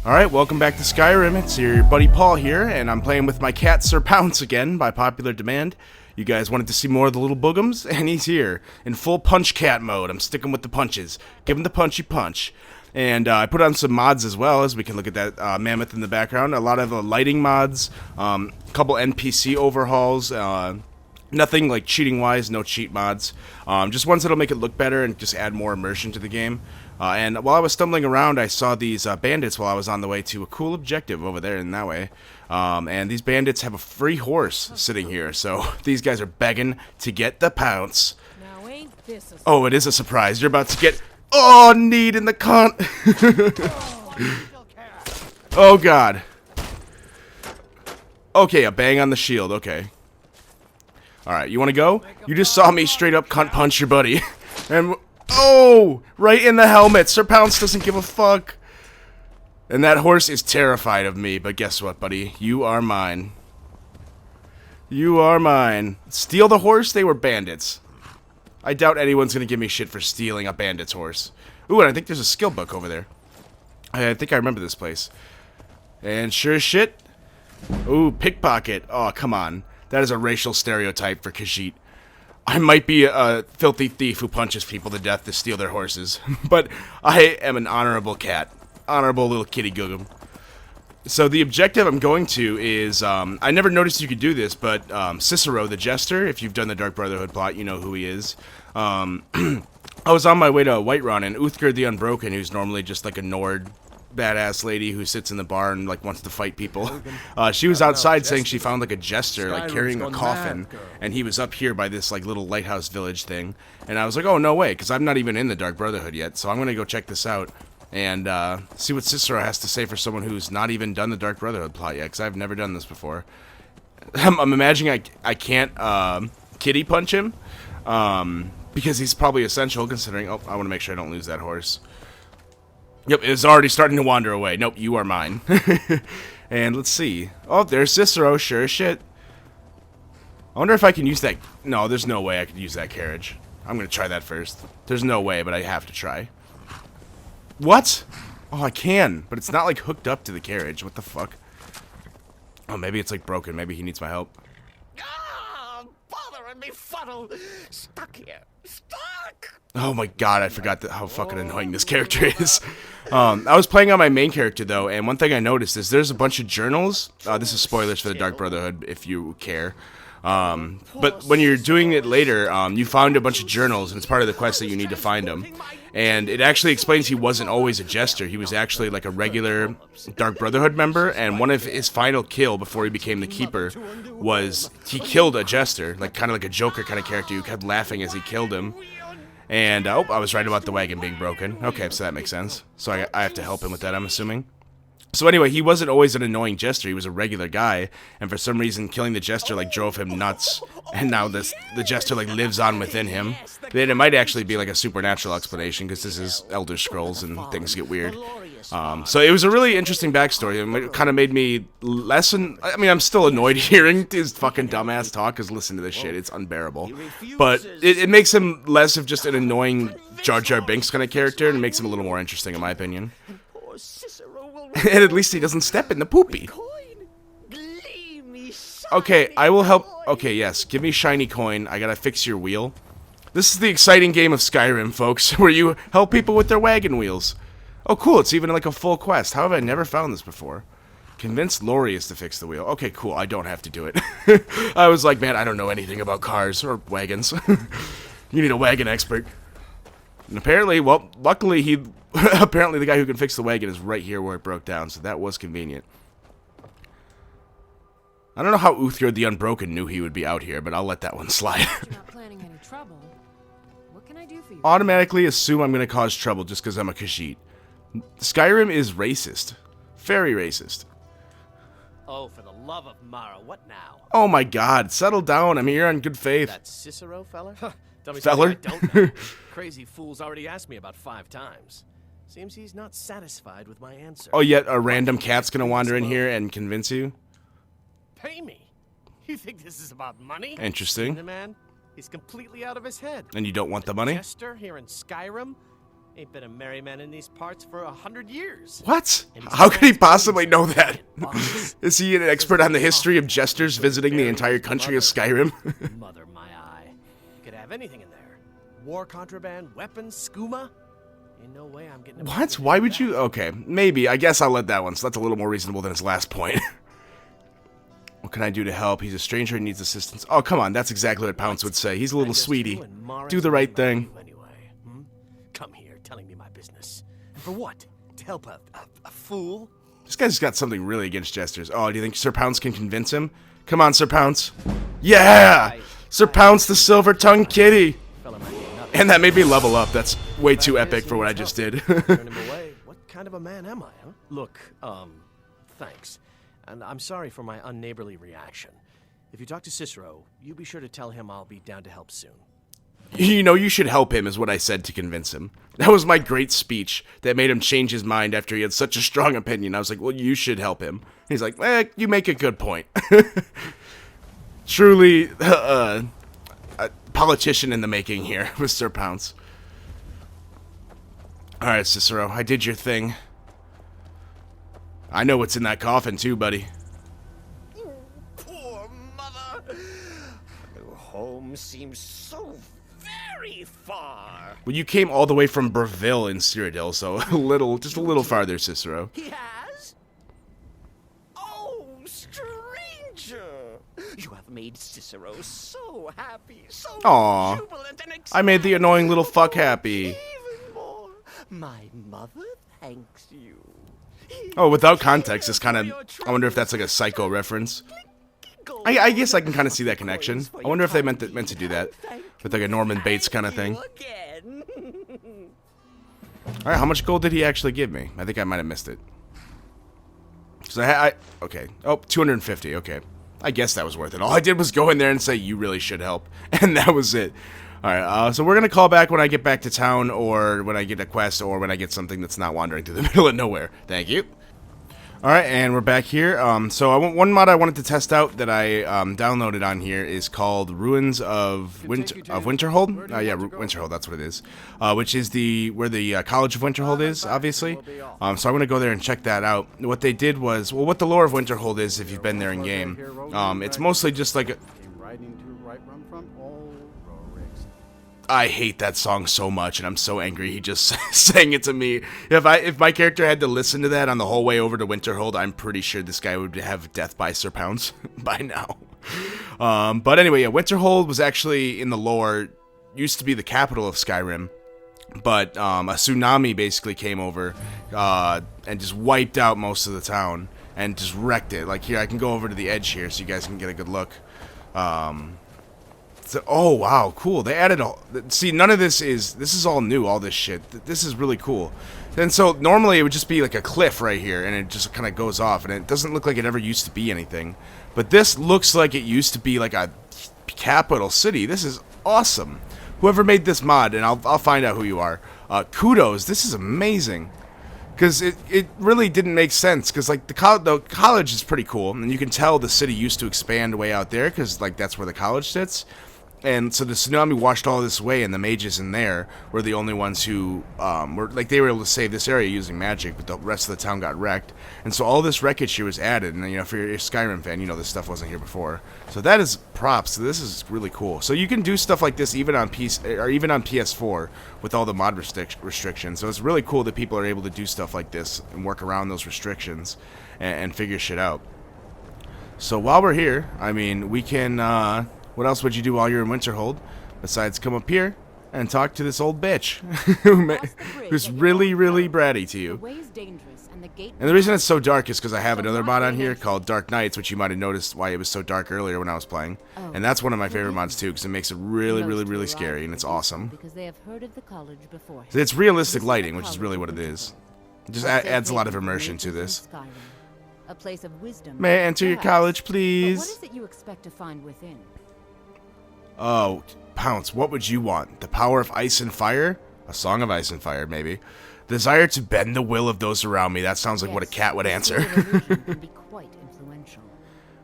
Alright, welcome back to Skyrim. It's your buddy Paul here, and I'm playing with my cat Sir Pounce again, by popular demand. You guys wanted to see more of the little boogums, and he's here, in full punchcat mode. I'm sticking with the punches. Give him the punchy punch. And I put on some mods as well, as we can look at that mammoth in the background. A lot of lighting mods, a couple NPC overhauls, nothing like cheating-wise, no cheat mods. Just ones that'll make it look better and just add more immersion to the game. And while I was stumbling around, I saw these bandits while I was on the way to a cool objective over there in that way. And these bandits have a free horse sitting here, so these guys are begging to get the Pounce. Now ain't this a Oh, it is a surprise. You're about to get... Oh, need in the cunt. Oh, God. Okay, a bang on the shield. Okay. Alright, you want to go? You just saw me straight up cunt punch your buddy. And... Oh! Right in the helmet. Sir Pounce doesn't give a fuck. And that horse is terrified of me. But guess what, buddy? You are mine. You are mine. Steal the horse? They were bandits. I doubt anyone's going to give me shit for stealing a bandit's horse. Ooh, and I think there's a skill book over there. I think I remember this place. And sure as shit. Ooh, pickpocket. Oh, come on. That is a racial stereotype for Khajiit. I might be a filthy thief who punches people to death to steal their horses, but I am an honorable cat. Honorable little kitty googum. So the objective I'm going to is, I never noticed you could do this, but Cicero the Jester, if you've done the Dark Brotherhood plot, you know who he is. I was on my way to Whiterun, and Uthgerd the Unbroken, who's normally just like a Nord badass lady who sits in the bar and like wants to fight people. She was outside saying she found like a jester like carrying a coffin, and he was up here by this like little lighthouse village thing. And I was like, oh no way, because I'm not even in the Dark Brotherhood yet, so I'm gonna go check this out and see what Cicero has to say for someone who's not even done the Dark Brotherhood plot yet, because I've never done this before. I'm imagining I can't kitty punch him because he's probably essential considering. Oh, I want to make sure I don't lose that horse. Yep, it's already starting to wander away. Nope, you are mine. And let's see. Oh, there's Cicero. Sure as shit. I wonder if I can use that. No, there's no way I could use that carriage. I'm going to try that first. There's no way, but I have to try. What? Oh, I can, but it's not like hooked up to the carriage. What the fuck? Oh, maybe it's like broken. Maybe he needs my help. Ah, bothering me fuddle. Stuck here. Stuck. Oh my god, I forgot how fucking annoying this character is. I was playing on my main character, though, and one thing I noticed is there's a bunch of journals. This is spoilers for the Dark Brotherhood, if you care. But when you're doing it later, you found a bunch of journals, and it's part of the quest that you need to find them. And it actually explains he wasn't always a jester. He was actually like a regular Dark Brotherhood member, and one of his final kill before he became the Keeper was he killed a jester, like kind of like a Joker kind of character who kept laughing as he killed him. And, oh, I was right about the wagon being broken. Okay, so that makes sense. So I have to help him with that, I'm assuming. So anyway, he wasn't always an annoying jester. He was a regular guy. And for some reason, killing the jester, like, drove him nuts. And now the jester, like, lives on within him. Then it might actually be, like, a supernatural explanation, because this is Elder Scrolls and things get weird. So it was a really interesting backstory. It kind of made me lessen. I mean, I'm still annoyed hearing his fucking dumbass talk, because listen to this shit. It's unbearable. But it makes him less of just an annoying Jar Jar Binks kind of character, and makes him a little more interesting, in my opinion. And at least he doesn't step in the poopy. Okay, I will help. Okay, yes, give me shiny coin. I gotta fix your wheel. This is the exciting game of Skyrim, folks, where you help people with their wagon wheels. Oh, cool, it's even like a full quest. How have I never found this before? Convince Lorius to fix the wheel. Okay, cool, I don't have to do it. I was like, man, I don't know anything about cars or wagons. You need a wagon expert. And apparently, well, luckily apparently the guy who can fix the wagon is right here where it broke down, so that was convenient. I don't know how Uthgerd the Unbroken knew he would be out here, but I'll let that one slide. You're not planning any trouble. What can I do for you? Automatically assume I'm going to cause trouble just because I'm a Khajiit. Skyrim is racist. Very racist. Oh, for the love of Mara, what now? Oh my god, settle down. I'm here on good faith. That Cicero feller? Tell me Feller? something I don't know. Crazy fool's already asked me about 5 times. Seems he's not satisfied with my answer. Oh, yet a random cat's going to wander in here and convince you? Pay me? You think this is about money? Interesting. The man, he's completely out of his head. And you don't want the money? Jester here in Skyrim? Ain't been a merry man in these parts for 100 years. What? And he's How could he transformed possibly know himself that? into a boss. Is he an expert on the history of jesters visiting the entire country of Skyrim? Mother my eye. Could have anything in there. War contraband, weapons, skooma. In no way I'm getting. What? Why would you? Okay, maybe. I guess I'll let that one. So that's a little more reasonable than his last point. What can I do to help? He's a stranger and needs assistance. Oh, come on. That's exactly what Pounce would say. He's a little sweetie. Do the right thing. Anyway, come here, telling me my business. And for what? To help a fool? This guy's got something really against jesters. Oh, do you think Sir Pounce can convince him? Come on, Sir Pounce. Yeah! Sir Pounce the Silver-Tongued Kitty! And that made me level up. That's way too epic for what I just did. Turn him away. What kind of a man am I, huh? Look, thanks. And I'm sorry for my unneighborly reaction. If you talk to Cicero, you be sure to tell him I'll be down to help soon. You know, you should help him, is what I said to convince him. That was my great speech that made him change his mind after he had such a strong opinion. I was like, well, you should help him. He's like, you make a good point. Truly, a politician in the making here, Mr. Pounce. Alright, Cicero, I did your thing. I know what's in that coffin, too, buddy. Poor mother. Home seems so very far. Well, you came all the way from Breville in Cyrodiil, so just a little farther, Cicero. He has? Oh, stranger! You have made Cicero so happy, so Aw, jubilant and excited. I made the annoying little fuck happy. Even more. My mother thanks you. Oh, without context, it's kind of... I wonder if that's like a Psycho reference. I guess I can kind of see that connection. I wonder if they meant to do that. With like a Norman Bates kind of thing. Alright, how much gold did he actually give me? I think I might have missed it. So okay. Oh, 250, okay. I guess that was worth it. All I did was go in there and say, you really should help. And that was it. Alright, so we're going to call back when I get back to town, or when I get a quest, or when I get something that's not wandering through the middle of nowhere. Thank you. Alright, and we're back here. One mod I wanted to test out that I downloaded on here is called Ruins of Winterhold. Yeah, Winterhold, that's what it is. Which is where the College of Winterhold is, obviously. So I'm going to go there and check that out. What they did was, well, what the lore of Winterhold is, if you've been there in game, it's mostly just like I hate that song so much, and I'm so angry he just sang it to me. If my character had to listen to that on the whole way over to Winterhold, I'm pretty sure this guy would have death by Sir Pounce by now. But anyway, yeah, Winterhold was actually, in the lore, used to be the capital of Skyrim. But a tsunami basically came over and just wiped out most of the town and just wrecked it. Like, here, I can go over to the edge here so you guys can get a good look. Oh, wow, cool. They added see, none of this is all new, all this shit. This is really cool. And so, normally it would just be like a cliff right here, and it just kind of goes off, and it doesn't look like it ever used to be anything. But this looks like it used to be like a capital city. This is awesome. Whoever made this mod, and I'll find out who you are. Kudos, this is amazing. Because it really didn't make sense, because like the college is pretty cool, and you can tell the city used to expand way out there, because like that's where the college sits. And so the tsunami washed all this away, and the mages in there were the only ones who they were able to save this area using magic, but the rest of the town got wrecked. And so all this wreckage here was added, and if you're a Skyrim fan, you know this stuff wasn't here before. So that is props. So this is really cool. So you can do stuff like this even on PC or even on PS4 with all the mod restrictions. So it's really cool that people are able to do stuff like this and work around those restrictions and figure shit out. So while we're here, I mean, we can. What else would you do while you're in Winterhold besides come up here and talk to this old bitch who's really, really bratty to you? And the reason it's so dark is because I have another mod on here called Dark Nights, which you might have noticed why it was so dark earlier when I was playing. And that's one of my favorite mods too, because it makes it really, really, really scary, and it's awesome. So it's realistic lighting, which is really what it is. It just adds a lot of immersion to this. A place of wisdom. May I enter your college, please? What is it you expect to find within? Oh, Pounce, what would you want? The power of ice and fire? A song of ice and fire, maybe. Desire to bend the will of those around me. That sounds like what a cat would answer. Illusion can be quite influential.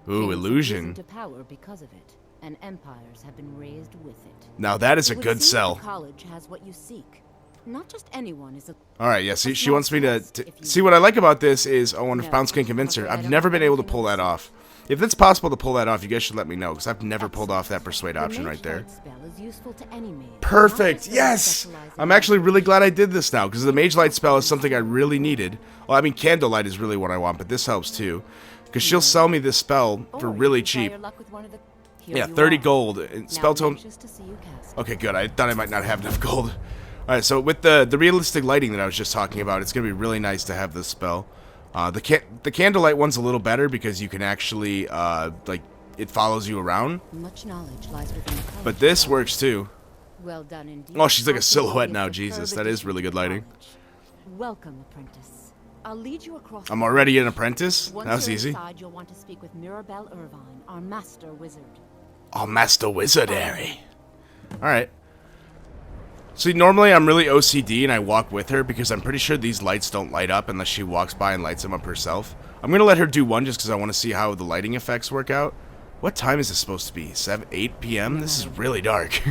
Ooh, illusion. To power because of it, and empires have been raised with it. Now that is a good sell. The college has what you seek. Not just anyone is a... Alright, yeah, see, she wants me to see, what I like about this is, I wonder if Pounce can convince her. I've never been able to pull that off. If it's possible to pull that off, you guys should let me know, because I've never pulled off that persuade option right there. Perfect, yes! I'm actually really glad I did this now, because the Mage Light spell is something I really needed. Well, I mean, Candlelight is really what I want, but this helps too. Because she'll sell me this spell for really cheap. Yeah, 30 gold. And spell tome... Okay, good. I thought I might not have enough gold. Alright, so with the realistic lighting that I was just talking about, it's going to be really nice to have this spell. The Candlelight one's a little better because you can actually, like, it follows you around. Much knowledge lies within the But this works too. Well done indeed. Oh, she's like a silhouette now, Jesus. That is really good lighting. Welcome, apprentice. I'll lead you across. I'm already an apprentice? That was easy. Inside, you'll want to speak with Mirabelle Irvine, our master wizard. Oh, Master Wizardary. Alright. See, normally I'm really OCD and I walk with her because I'm pretty sure these lights don't light up unless she walks by and lights them up herself. I'm going to let her do one just because I want to see how the lighting effects work out. What time is this supposed to be? 8 p.m.? This is really dark.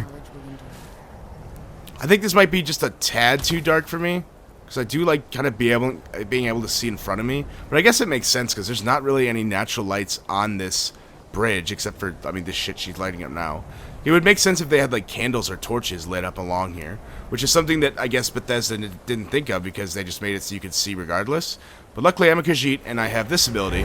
I think this might be just a tad too dark for me. Because I do like kind of being able to see in front of me. But I guess it makes sense because there's not really any natural lights on this bridge except for, I mean, this shit she's lighting up now. It would make sense if they had like candles or torches lit up along here, which is something that I guess Bethesda didn't think of because they just made it so you could see regardless. But luckily I'm a Khajiit and I have this ability,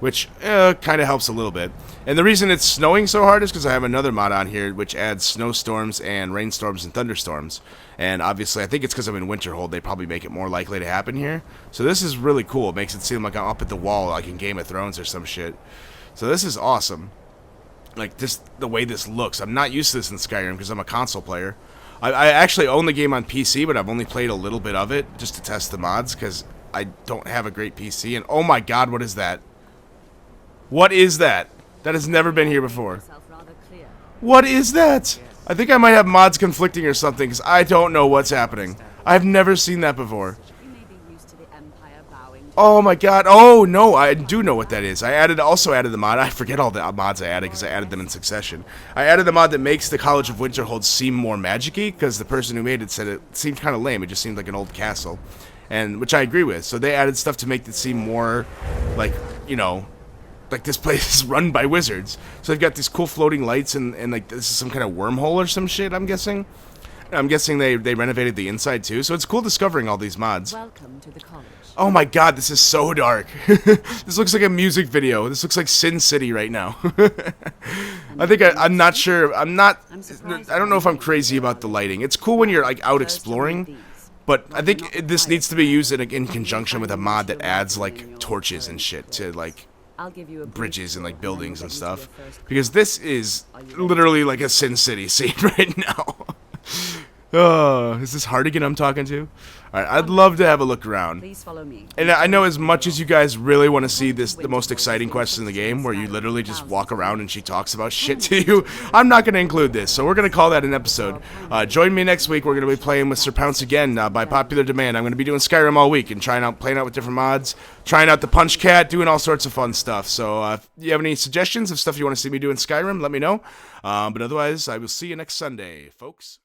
which kind of helps a little bit. And the reason it's snowing so hard is because I have another mod on here which adds snowstorms and rainstorms and thunderstorms. And obviously I think it's because I'm in Winterhold, they probably make it more likely to happen here. So this is really cool. It makes it seem like I'm up at the wall like in Game of Thrones or some shit. So this is awesome. Like, just the way this looks. I'm not used to this in Skyrim because I'm a console player. I actually own the game on PC, but I've only played a little bit of it just to test the mods because I don't have a great PC. And oh my god, what is that? What is that? That has never been here before. What is that? I think I might have mods conflicting or something because I don't know what's happening. I've never seen that before. Oh my god. Oh no, I do know what that is. I also added the mod. I forget all the mods I added because I added them in succession. I added the mod that makes the College of Winterhold seem more magic-y because the person who made it said it seemed kind of lame. It just seemed like an old castle. And which I agree with. So they added stuff to make it seem more like, you know, like this place is run by wizards. So they've got these cool floating lights and like this is some kind of wormhole or some shit, I'm guessing. I'm guessing they renovated the inside too. So it's cool discovering all these mods. Welcome to the college. Oh my god, this is so dark. This looks like a music video. This looks like Sin City right now. I think I'm not sure. I don't know if I'm crazy about the lighting. It's cool when you're like out exploring, but I think this needs to be used in conjunction with a mod that adds like torches and shit to like bridges and like buildings and stuff. Because this is literally like a Sin City scene right now. Oh, is this Hardigan I'm talking to? Alright, I'd love to have a look around. Please follow me. And I know as much as you guys really want to see the most exciting quest in the game, where you literally just walk around and she talks about shit to you, I'm not going to include this, so we're going to call that an episode. Join me next week, we're going to be playing with Sir Pounce again, by popular demand. I'm going to be doing Skyrim all week and playing out with different mods, trying out the punchcat, doing all sorts of fun stuff. So if you have any suggestions of stuff you want to see me do in Skyrim, let me know. But otherwise, I will see you next Sunday, folks.